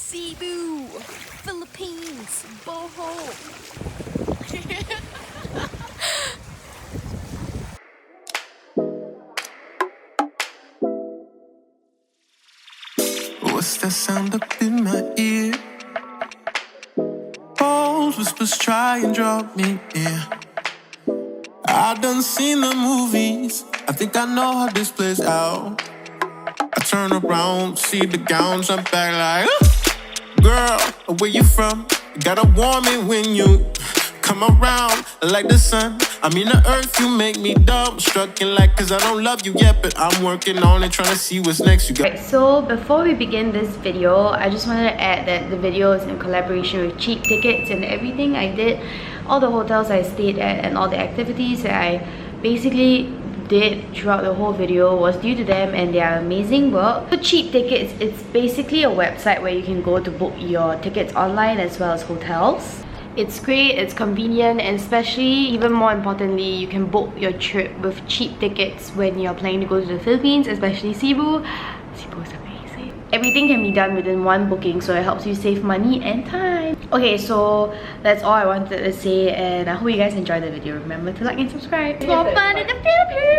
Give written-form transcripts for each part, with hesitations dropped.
Cebu, Philippines, Bohol. What's that sound up in my ear? False whispers try and draw me near. I done seen the movies, I think I know how this plays out. I turn around, see the gowns, I'm back like girl, where you from? You gotta warm me when you come around like the sun. I mean the earth, you make me dumb. Struck in like cause I don't love you yet, but I'm working on it, trying to see what's next. You got. Right, so before we begin this video, I just wanted to add that the video is in collaboration with Cheap Tickets, and everything I did, all the hotels I stayed at and all the activities that I basically did throughout the whole video was due to them and their amazing work. So Cheap Tickets, it's basically a website where you can go to book your tickets online as well as hotels. It's great, it's convenient, and especially, even more importantly, you can book your trip with cheap tickets when you're planning to go to the Philippines, especially Cebu. Cebu is amazing. Everything can be done within one booking, so it helps you save money and time. Okay, so that's all I wanted to say, and I hope you guys enjoyed the video. Remember to like and subscribe. More fun in the Philippines!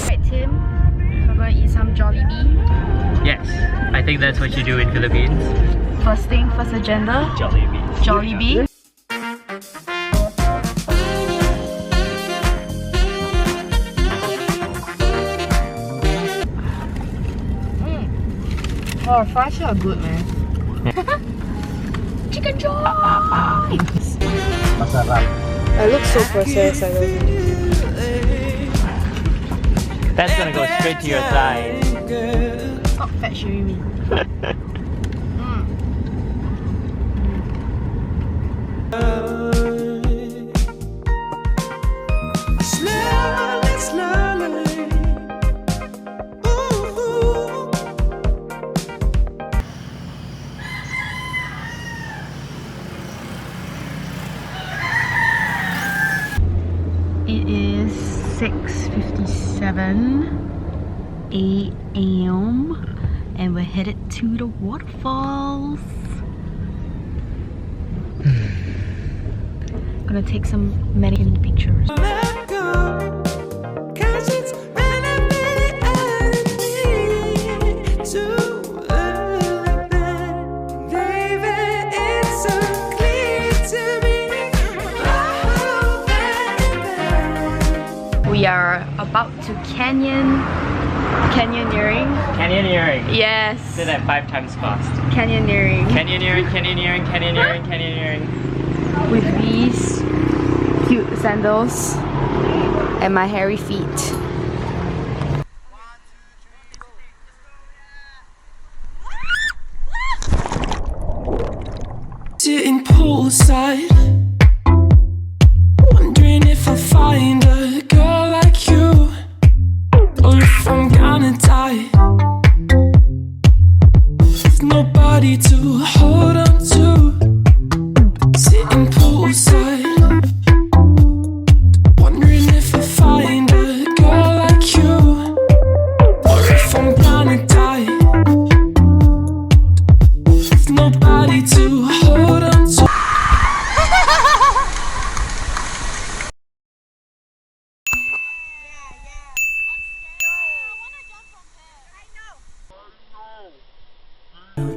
Alright, Tim, we're gonna eat some Jollibee. Yes, I think that's what you do in Philippines. First thing, first agenda. Jollibee. Jollibee. Oh, fries are good, man. Chicken joy! Masarap. I look so processed, I don't know. That's gonna go straight to your thighs. Oh, fat shirimi. It is 6:57 a.m. and we're headed to the waterfalls. Gonna take some mannequin pictures. We are about to canyoneering. Canyoneering. Yes. Say that 5 times fast. Canyoneering. Canyoneering, canyoneering, canyoneering, canyoneering. With these cute sandals and my hairy feet. Sitting poolside, wondering if I'll find a girl like you, or if I'm gonna die with nobody to hold on to. Sitting poolside, wondering if I'll find a girl like you, or if I'm gonna die with nobody to hold on to.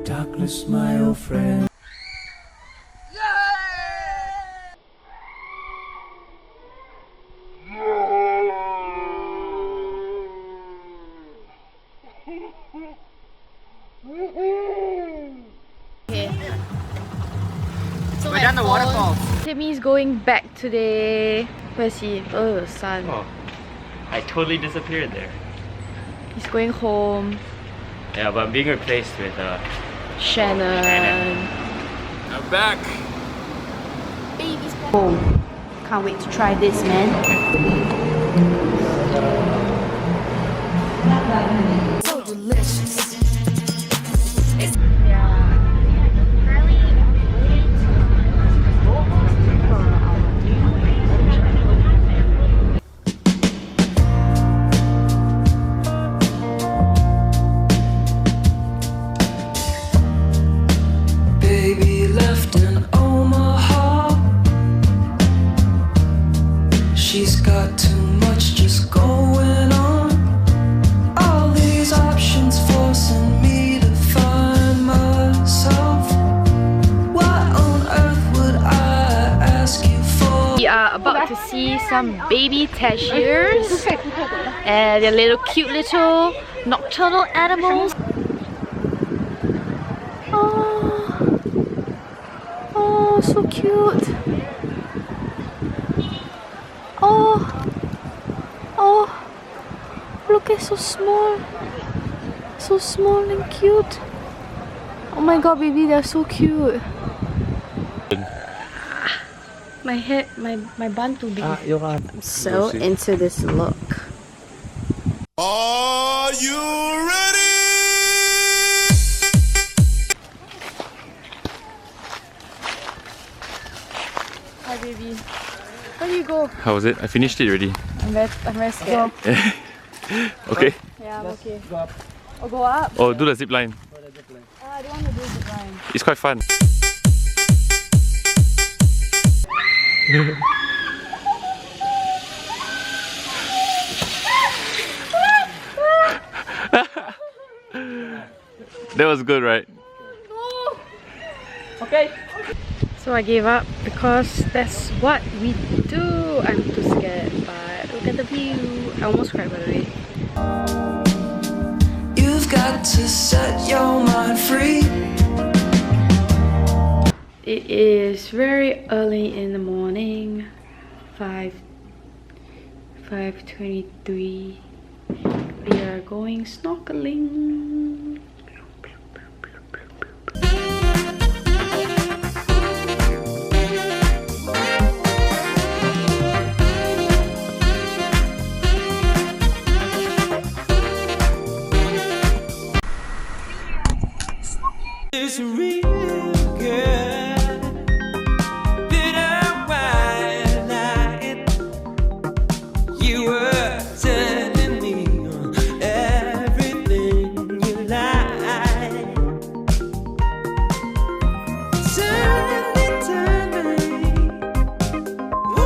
Darkness, my old friend. Okay. So We're down the waterfalls. Timmy's going back today. Where's he? Oh, the sun. Oh, I totally disappeared there. He's going home. Yeah, but I'm being replaced with Shannon. I'm back. Baby's home. Can't wait to try this, man. So delicious. to see some baby Tasiers and their little cute little nocturnal animals. Oh, oh, so cute. Oh, oh, look, it's so small. So small and cute. Oh my god, baby, they're so cute. My head, my bun too big. I'm so into this look. Are you ready? Hi, baby. Where do you go? How was it? I finished it already. I'm very scared. Okay. Yeah, I'm okay. Go up. Oh, go up? Oh, do the zip line. I don't want to do zip line. It's quite fun. That was good, right? No. Okay. So I gave up because that's what we do. I'm too scared, but look at the view. I almost cried, by the way. You've got to set your mind free. It is very early in the morning. 5:23. We are going snorkeling. It's real good. Bitter wine. You were telling me everything you like. Tell me. Ooh,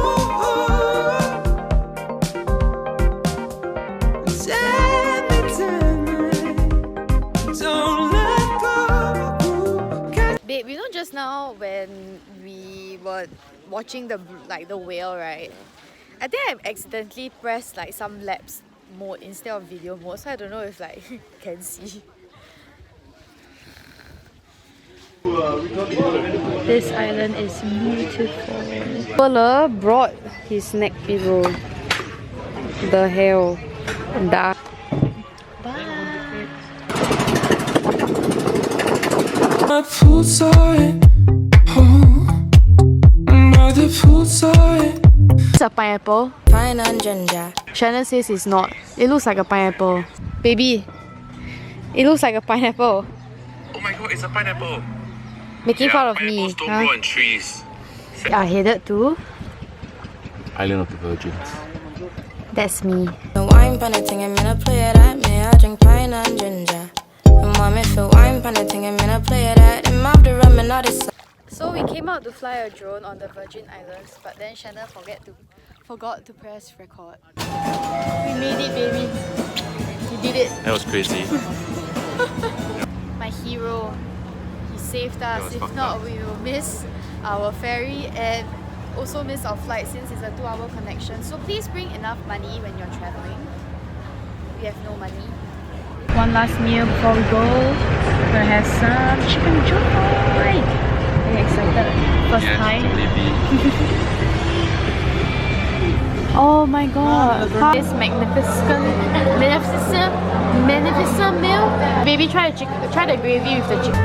tell me. Don't let go. Babe, you know just now when we were watching the whale, right? I think I accidentally pressed like some lapse mode instead of video mode, so I don't know if like you can see. This island is beautiful. Paula brought his neck pillow. The hell. Bye. My poolside, oh, by the poolside. It's a pineapple. Pine and ginger. Shannon says it's not. It looks like a pineapple. Baby, it looks like a pineapple. Oh my god, it's a pineapple. Making fun of me. Pineapples don't grow on trees. We are headed to... Island of the Virgins. That's me. The wine pan a thing, I'm gonna play it at me. I drink pine and ginger. And mommy feel wine pan a thing, I'm gonna play it at him. After rum and all this. So we came out to fly a drone on the Virgin Islands, but then Shannon forgot to press record. We made it, baby. We did it. That was crazy. My hero. He saved us. If not, we will miss our ferry and also miss our flight since it's a 2-hour connection. So please bring enough money when you're traveling. We have no money. One last meal before we go. We're gonna have some chicken joy. Very excited. First time. Oh my god. This magnificent meal. Baby, try the gravy with the chicken.